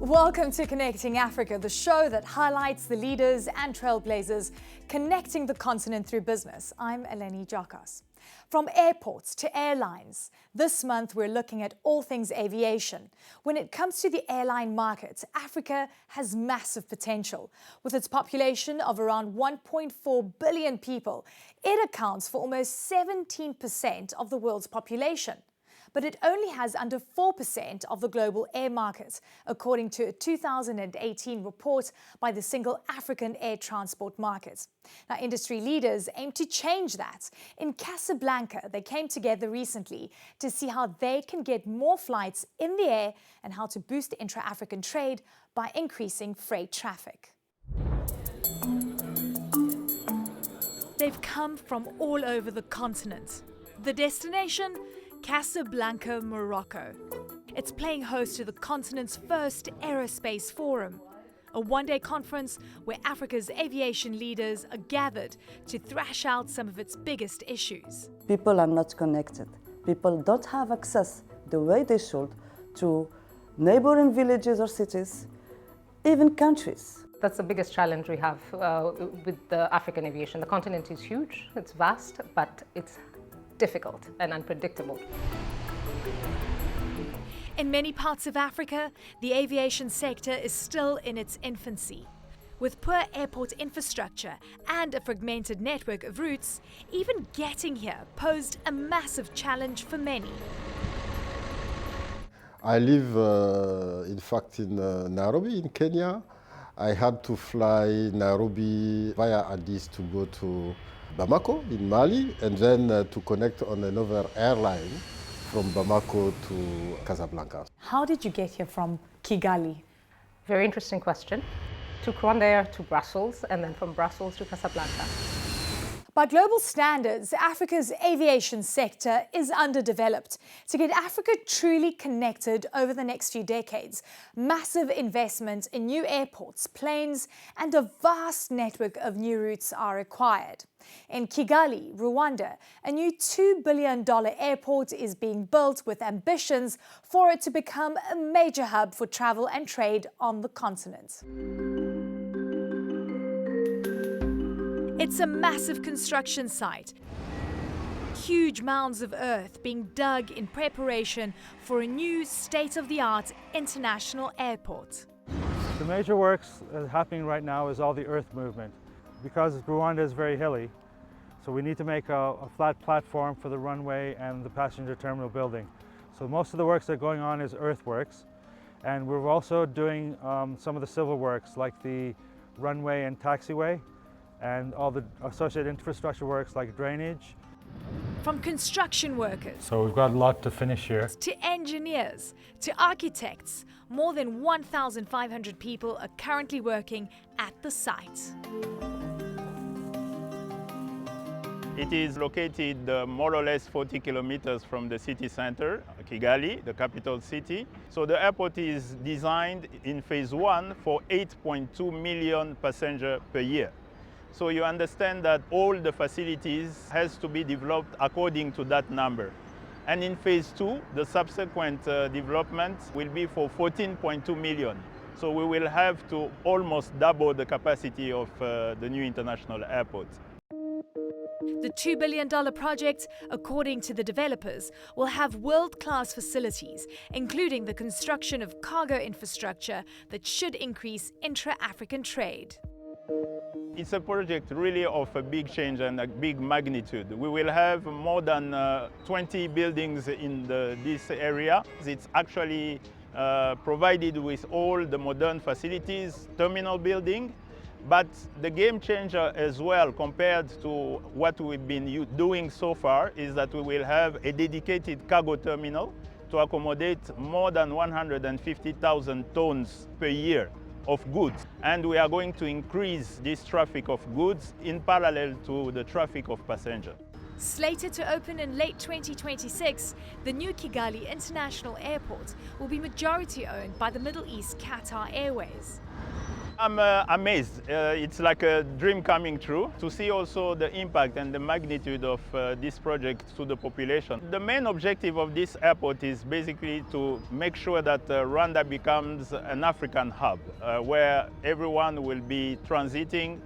Welcome to Connecting Africa, the show that highlights the leaders and trailblazers connecting the continent through business. I'm Eleni Jakas. From airports to airlines, this month we're looking at all things aviation. When it comes to the airline market, Africa has massive potential. With its population of around 1.4 billion people, it accounts for almost 17% of the world's population. But it only has under 4% of the global air market, according to a 2018 report by the Single African Air Transport Market. Now, industry leaders aim to change that. In Casablanca, they came together recently to see how they can get more flights in the air and how to boost intra-African trade by increasing freight traffic. They've come from all over the continent. The destination? Casablanca, Morocco. It's playing host to the continent's first Aerospace Forum, a one-day conference where Africa's aviation leaders are gathered to thrash out some of its biggest issues. People are not connected. People don't have access the way they should to neighboring villages or cities, even countries. That's the biggest challenge we have with the African aviation. The continent is huge, it's vast, but it's difficult and unpredictable. In many parts of Africa, the aviation sector is still in its infancy. With poor airport infrastructure and a fragmented network of routes, even getting here posed a massive challenge for many. I live, in fact, in Nairobi, in Kenya. I had to fly Nairobi via Addis to go to Bamako in Mali, and then to connect on another airline from Bamako to Casablanca. How did you get here from Kigali? Very interesting question. Took Rwanda to Brussels, and then from Brussels to Casablanca. By global standards, Africa's aviation sector is underdeveloped. To get Africa truly connected over the next few decades, massive investment in new airports, planes, and a vast network of new routes are required. In Kigali, Rwanda, a new $2 billion airport is being built with ambitions for it to become a major hub for travel and trade on the continent. It's a massive construction site. Huge mounds of earth being dug in preparation for a new state-of-the-art international airport. The major works happening right now is all the earth movement. Because Rwanda is very hilly, so we need to make a flat platform for the runway and the passenger terminal building. So most of the works that are going on is earthworks. And we're also doing some of the civil works like the runway and taxiway, and all the associated infrastructure works like drainage. From construction workers, So we've got a lot to finish here. to engineers, to architects, more than 1,500 people are currently working at the site. It is located more or less 40 kilometers from the city center, Kigali, the capital city. So the airport is designed in phase 1 for 8.2 million passengers per year. So you understand that all the facilities has to be developed according to that number. And in phase 2, the subsequent development will be for 14.2 million. So we will have to almost double the capacity of the new international airport. The $2 billion project, according to the developers, will have world-class facilities, including the construction of cargo infrastructure that should increase intra-African trade. It's a project really of a big change and a big magnitude. We will have more than 20 buildings in this area. It's actually provided with all the modern facilities, terminal building, but the game changer as well compared to what we've been doing so far is that we will have a dedicated cargo terminal to accommodate more than 150,000 tons per year of goods. And we are going to increase this traffic of goods in parallel to the traffic of passengers. Slated to open in late 2026, the new Kigali International Airport will be majority owned by the Middle East Qatar Airways. I'm amazed. It's like a dream coming true to see also the impact and the magnitude of this project to the population. The main objective of this airport is basically to make sure that Rwanda becomes an African hub where everyone will be transiting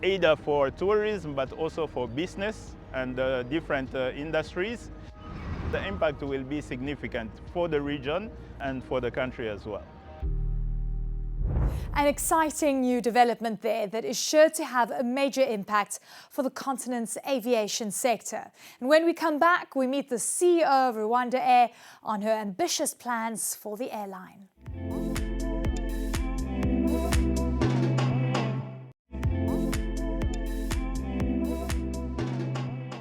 either for tourism but also for business and different industries. The impact will be significant for the region and for the country as well. An exciting new development there that is sure to have a major impact for the continent's aviation sector. And when we come back, we meet the CEO of Rwanda Air on her ambitious plans for the airline.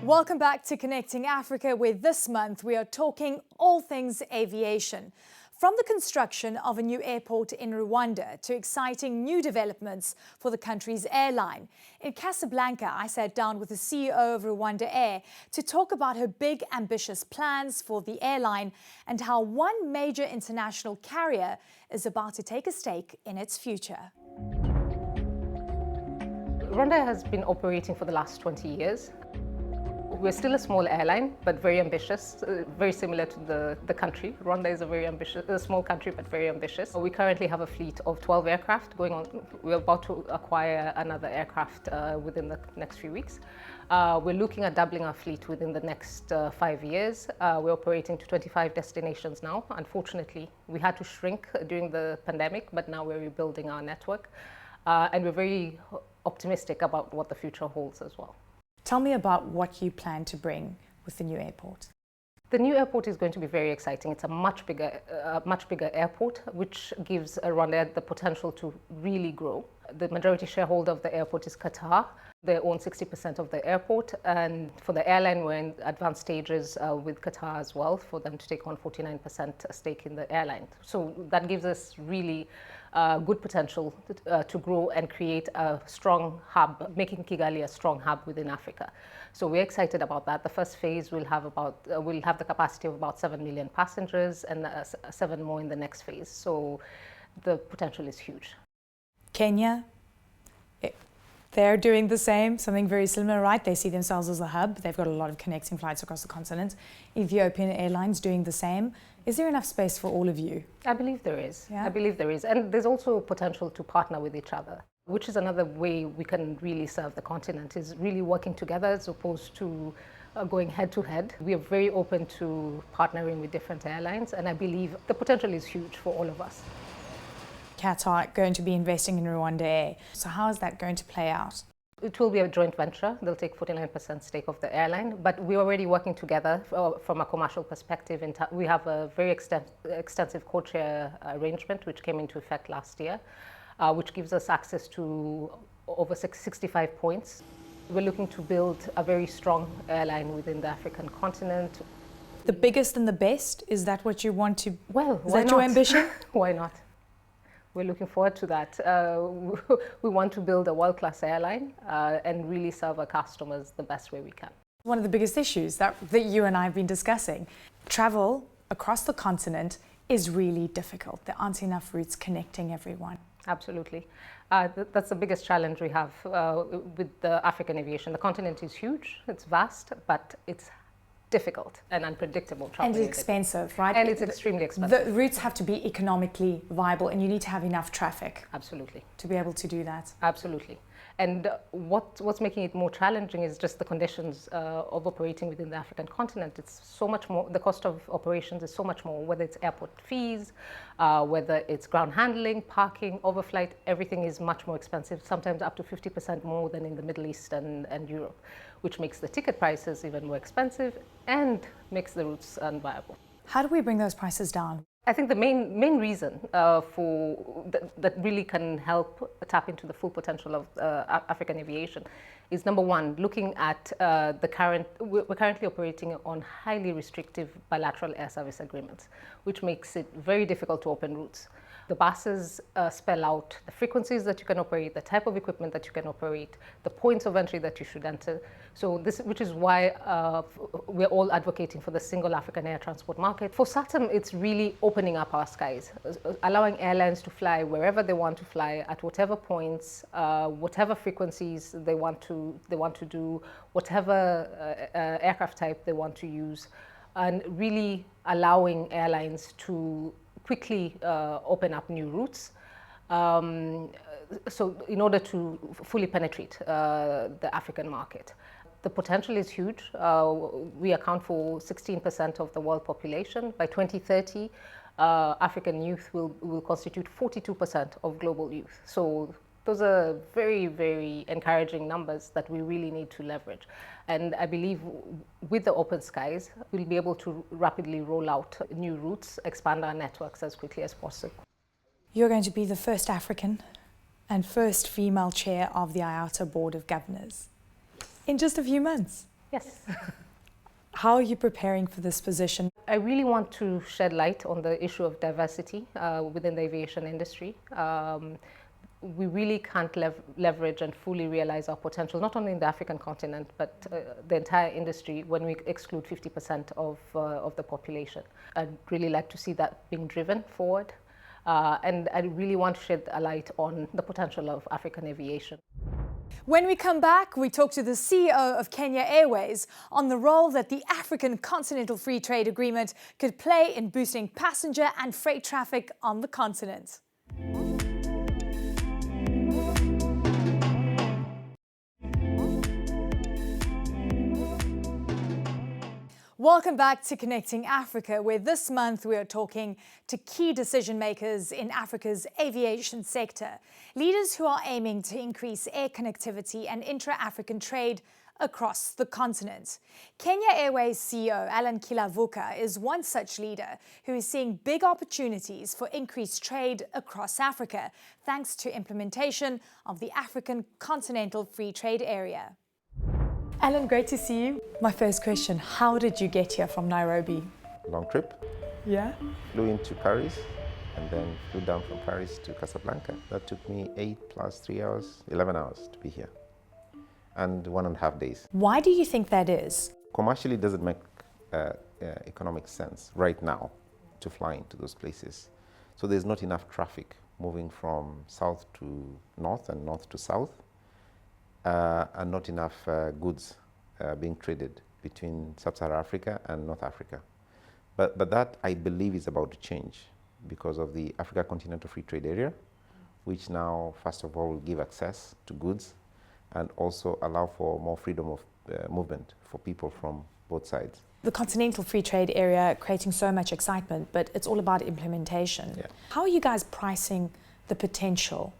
Welcome back to Connecting Africa, where this month we are talking all things aviation. From the construction of a new airport in Rwanda to exciting new developments for the country's airline. In Casablanca, I sat down with the CEO of Rwanda Air to talk about her big, ambitious plans for the airline and how one major international carrier is about to take a stake in its future. Rwanda has been operating for the last 20 years. We're still a small airline, but very ambitious, very similar to the country. Rwanda is a very ambitious, a small country, but very ambitious. We currently have a fleet of 12 aircraft going on. We're about to acquire another aircraft within the next few weeks. We're looking at doubling our fleet within the next 5 years. We're operating to 25 destinations now. Unfortunately, we had to shrink during the pandemic, but now we're rebuilding our network. And we're very optimistic about what the future holds as well. Tell me about what you plan to bring with the new airport. The new airport is going to be very exciting. It's a much bigger airport, which gives Rwanda the potential to really grow. The majority shareholder of the airport is Qatar. They own 60% of the airport, and for the airline, we're in advanced stages with Qatar as well for them to take on 49% stake in the airline. So that gives us really good potential to grow and create a strong hub, making Kigali a strong hub within Africa. So we're excited about that. The first phase will have the capacity of about 7 million passengers, and 7 more in the next phase. So the potential is huge. Kenya, they're doing the same, something very similar, right? They see themselves as a hub. They've got a lot of connecting flights across the continent. Ethiopian Airlines doing the same. Is there enough space for all of you? I believe there is. Yeah? I believe there is. And there's also potential to partner with each other, which is another way we can really serve the continent, is really working together as opposed to going head to head. We are very open to partnering with different airlines, and I believe the potential is huge for all of us. Qatar going to be investing in Rwanda Air. So how is that going to play out? It will be a joint venture. They'll take 49% stake of the airline, but we're already working together from a commercial perspective. We have a very extensive code-share arrangement which came into effect last year, which gives us access to over 65 points. We're looking to build a very strong airline within the African continent. The biggest and the best, is that what you want to? Well, is that your ambition? Why not? We're looking forward to that. We want to build a world-class airline and really serve our customers the best way we can. One of the biggest issues that you and I have been discussing, travel across the continent is really difficult. There aren't enough routes connecting everyone. Absolutely. That's the biggest challenge we have with the African aviation. The continent is huge, it's vast, but it's difficult and unpredictable traveling. And it's expensive, right? And it's extremely expensive. The routes have to be economically viable, and you need to have enough traffic. Absolutely. To be able to do that. Absolutely. And what's making it more challenging is just the conditions of operating within the African continent. It's so much more, the cost of operations is so much more, whether it's airport fees, whether it's ground handling, parking, overflight, everything is much more expensive, sometimes up to 50% more than in the Middle East and Europe, which makes the ticket prices even more expensive and makes the routes unviable. How do we bring those prices down? I think the main reason that really can help tap into the full potential of African aviation is, number one, looking at we're currently operating on highly restrictive bilateral air service agreements, which makes it very difficult to open routes. The buses spell out the frequencies that you can operate, the type of equipment that you can operate, the points of entry that you should enter. So which is why we're all advocating for the single African air transport market. For SATM, it's really opening up our skies, allowing airlines to fly wherever they want to fly, at whatever points, whatever frequencies they want to do, whatever aircraft type they want to use, and really allowing airlines to quickly open up new routes. So in order to fully penetrate the African market. The potential is huge. We account for 16% of the world population. By 2030, African youth will constitute 42% of global youth. So those are very, very encouraging numbers that we really need to leverage. And I believe with the open skies, we'll be able to rapidly roll out new routes, expand our networks as quickly as possible. You're going to be the first African and first female chair of the IATA Board of Governors in just a few months. Yes. How are you preparing for this position? I really want to shed light on the issue of diversity within the aviation industry. We really can't leverage and fully realize our potential, not only in the African continent, but the entire industry when we exclude 50% of the population. I'd really like to see that being driven forward. And I really want to shed a light on the potential of African aviation. When we come back, we talk to the CEO of Kenya Airways on the role that the African Continental Free Trade Agreement could play in boosting passenger and freight traffic on the continent. Welcome back to Connecting Africa, where this month we are talking to key decision makers in Africa's aviation sector, leaders who are aiming to increase air connectivity and intra-African trade across the continent. Kenya Airways CEO Allan Kilavuka is one such leader who is seeing big opportunities for increased trade across Africa, thanks to implementation of the African Continental Free Trade Area. Allan, great to see you. My first question, how did you get here from Nairobi? Long trip. Yeah? Flew into Paris and then flew down from Paris to Casablanca. That took me 8 plus 3 hours, 11 hours to be here, and 1.5 days. Why do you think that is? Commercially, it doesn't make economic sense right now to fly into those places. So there's not enough traffic moving from south to north and north to south. And not enough goods being traded between Sub-Saharan Africa and North Africa. But that, I believe, is about to change because of the Africa Continental Free Trade Area, which now, first of all, will give access to goods and also allow for more freedom of movement for people from both sides. The Continental Free Trade Area creating so much excitement, but it's all about implementation. Yeah. How are you guys pricing the potential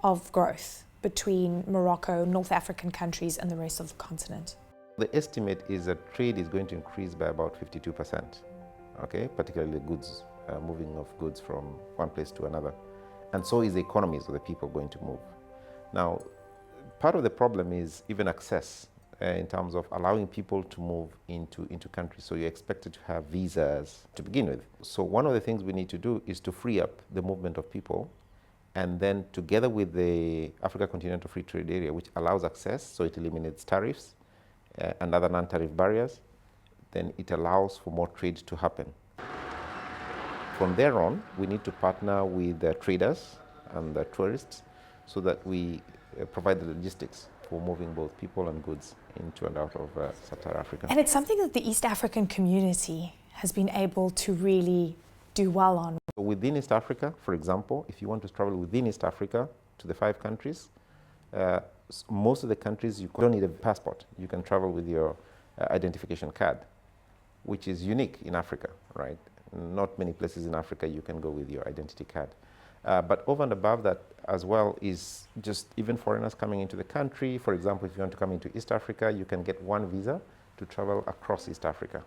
of growth between Morocco, North African countries and the rest of the continent? The estimate is that trade is going to increase by about 52%, okay? Particularly goods, moving of goods from one place to another. And so is the economies of the people going to move. Now, part of the problem is even access in terms of allowing people to move into countries. So you're expected to have visas to begin with. So one of the things we need to do is to free up the movement of people, and then together with the Africa Continental Free Trade Area, which allows access, so it eliminates tariffs and other non-tariff barriers, then it allows for more trade to happen. From there on, we need to partner with the traders and the tourists so that we provide the logistics for moving both people and goods into and out of Sub-Saharan Africa. And it's something that the East African community has been able to really do well on. Within East Africa, for example, if you want to travel within East Africa to the 5 countries, most of the countries you don't need a passport. You can travel with your identification card, which is unique in Africa, right? Not many places in Africa you can go with your identity card. But over and above that as well is just even foreigners coming into the country. For example, if you want to come into East Africa, you can get one visa to travel across East Africa.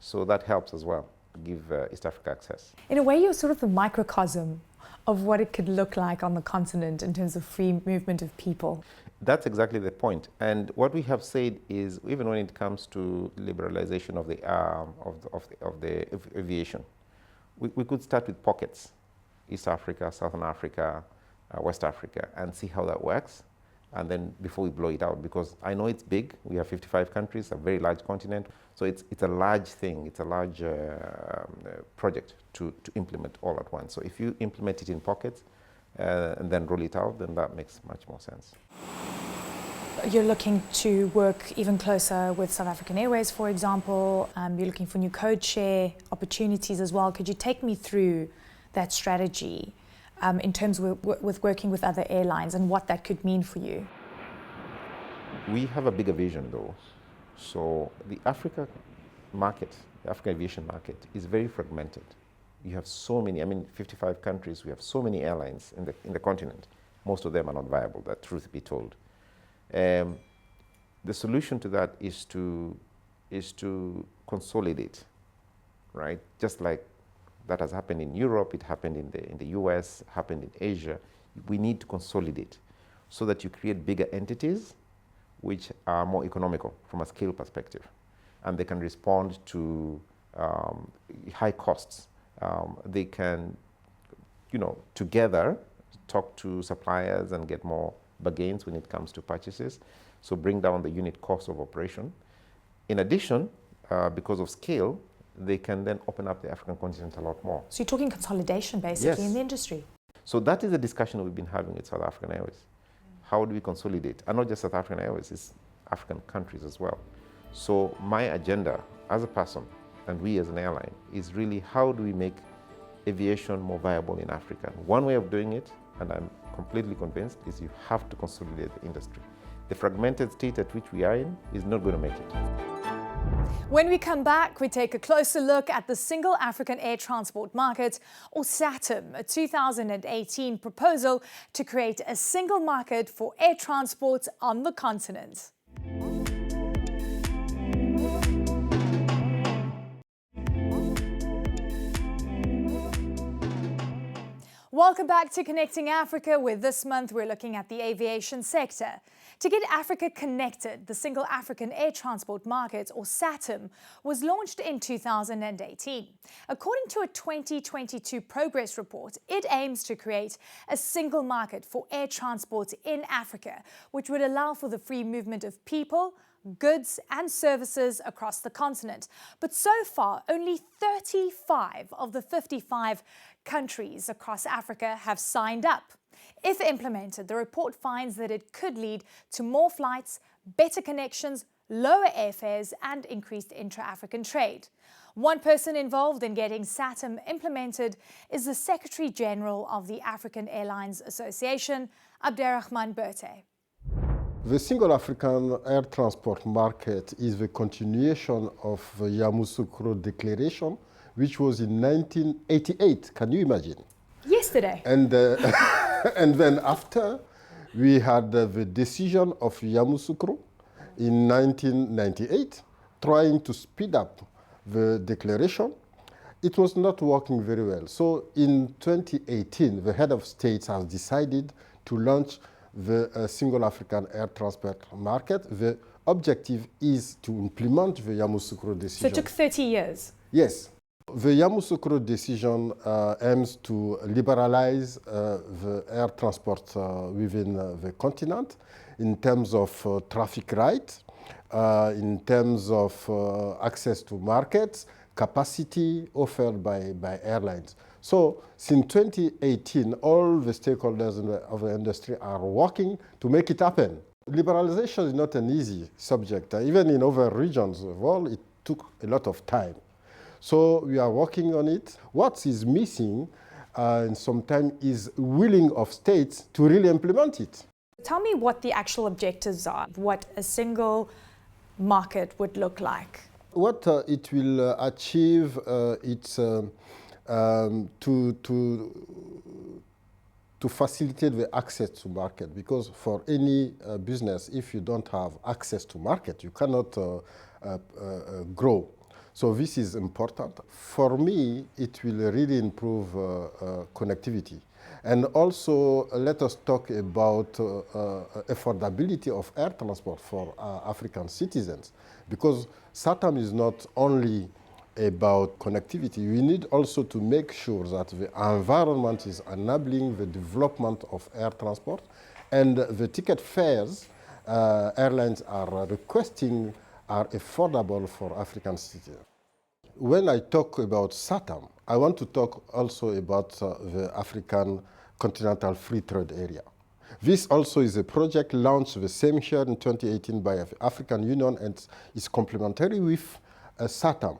So that helps as well, give East Africa access. In a way, you're sort of the microcosm of what it could look like on the continent in terms of free movement of people. That's exactly the point. And what we have said is, even when it comes to liberalization of the aviation, we could start with pockets East Africa, Southern Africa, West Africa, and see how that works. And then before we blow it out, because I know it's big. We have 55 countries, a very large continent. So it's a large thing. It's a large project to implement all at once. So if you implement it in pockets and then roll it out, then that makes much more sense. You're looking to work even closer with South African Airways, for example. You're looking for new code share opportunities as well. Could you take me through that strategy in terms with working with other airlines and what that could mean for you? We have a bigger vision though. So the Africa market, the African aviation market, is very fragmented. You have so many, 55 countries, we have so many airlines in the continent. Most of them are not viable, that truth be told. The solution to that is to consolidate, right? Just like that has happened in Europe, it happened in the US, happened in Asia. We need to consolidate so that you create bigger entities which are more economical from a scale perspective, and they can respond to high costs. They can, together talk to suppliers and get more bargains when it comes to purchases, so bring down the unit cost of operation. In addition, because of scale, they can then open up the African continent a lot more. So you're talking consolidation basically in the industry? So that is the discussion we've been having with South African Airways. How do we consolidate? And not just South African Airways, it's African countries as well. So my agenda as a person, and we as an airline, is really how do we make aviation more viable in Africa? One way of doing it, and I'm completely convinced, is you have to consolidate the industry. The fragmented state at which we are in is not going to make it. When we come back, we take a closer look at the Single African Air Transport Market, or SATM, a 2018 proposal to create a single market for air transport on the continent. Welcome back to Connecting Africa, where this month we're looking at the aviation sector. To get Africa connected, the Single African Air Transport Market, or SATM, was launched in 2018. According to a 2022 progress report, it aims to create a single market for air transport in Africa, which would allow for the free movement of people, goods and services across the continent. But so far, only 35 of the 55 countries across Africa have signed up. If implemented, the report finds that it could lead to more flights, better connections, lower airfares and increased intra-African trade. One person involved in getting SATM implemented is the Secretary General of the African Airlines Association, Abderahmane Berthé. The Single African Air Transport Market is the continuation of the Yamoussoukro Declaration, which was in 1988. Can you imagine? Yesterday. And, and then after, we had the decision of Yamoussoukro in 1998, trying to speed up the declaration. It was not working very well. So in 2018, the head of states has decided to launch the Single African Air Transport Market. The objective is to implement the Yamoussoukro decision. So it took 30 years? Yes. The Yamoussoukro decision aims to liberalize the air transport within the continent in terms of traffic rights, in terms of access to markets, capacity offered by airlines. So since 2018, all the stakeholders of the industry are working to make it happen. Liberalization is not an easy subject. Even in other regions of the world, it took a lot of time. So we are working on it. What is missing and sometimes is willing of states to really implement it. Tell me what the actual objectives are, what a single market would look like. What it will achieve, it's to facilitate the access to market, because for any business, if you don't have access to market, you cannot grow. So this is important. For me, it will really improve connectivity. And also, let us talk about affordability of air transport for African citizens, because SATM is not only about connectivity, we need also to make sure that the environment is enabling the development of air transport, and the ticket fares airlines are requesting are affordable for African citizens. When I talk about SATAM, I want to talk also about the African Continental Free Trade Area. This also is a project launched the same year in 2018 by the African Union, and is complementary with SATAM,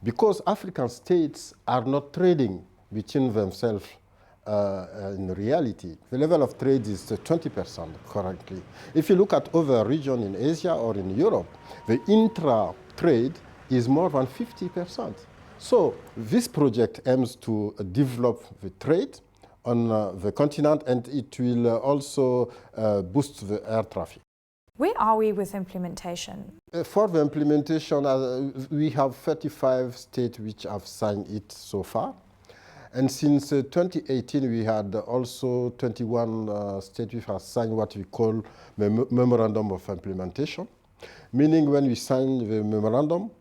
because African states are not trading between themselves in reality. The level of trade is 20% currently. If you look at other regions in Asia or in Europe, the intra-trade is more than 50%. So this project aims to develop the trade on the continent, and it will also boost the air traffic. Where are we with implementation? For the implementation, we have 35 states which have signed it so far. And since 2018, we had also 21 states which have signed what we call Memorandum of Implementation, meaning when we sign the memorandum,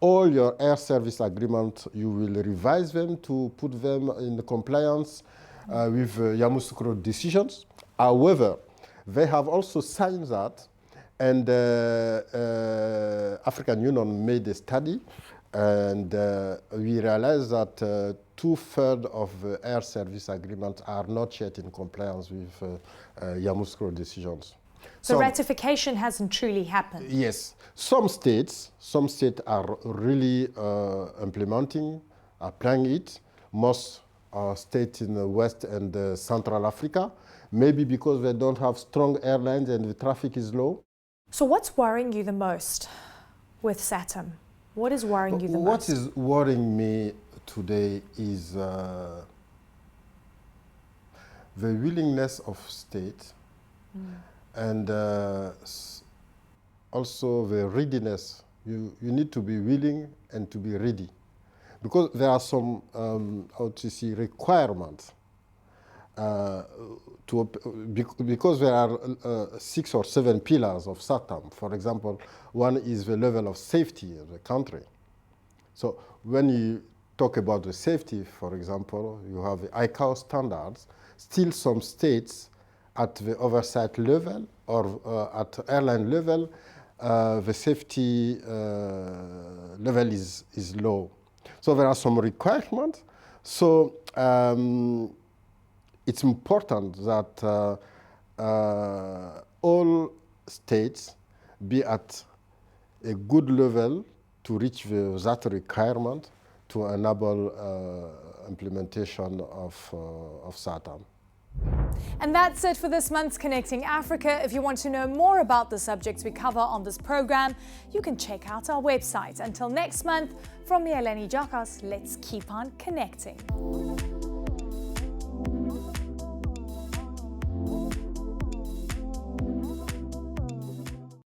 all your air service agreement, you will revise them to put them in compliance with Yamoussoukro decisions. However, they have also signed that, and African Union made a study, and we realized that 2/3 of the air service agreements are not yet in compliance with Yamoussoukro decisions. So ratification hasn't truly happened? Yes. Some states are really implementing, applying it. Most states in the West and Central Africa, maybe because they don't have strong airlines and the traffic is low. So what's worrying you the most with SATAM? What is worrying you the most? What is worrying me today is the willingness of states and also the readiness. You need to be willing and to be ready, because there are some requirements because there are 6 or 7 pillars of SATAM. For example, one is the level of safety of the country. So when you talk about the safety, for example, you have the ICAO standards. Still some states at the oversight level or at airline level, the safety level is low. So there are some requirements. So it's important that all states be at a good level to reach that requirement to enable implementation of SATAM. And that's it for this month's Connecting Africa. If you want to know more about the subjects we cover on this program, you can check out our website. Until next month, from me, Eleni Jakas, let's keep on connecting.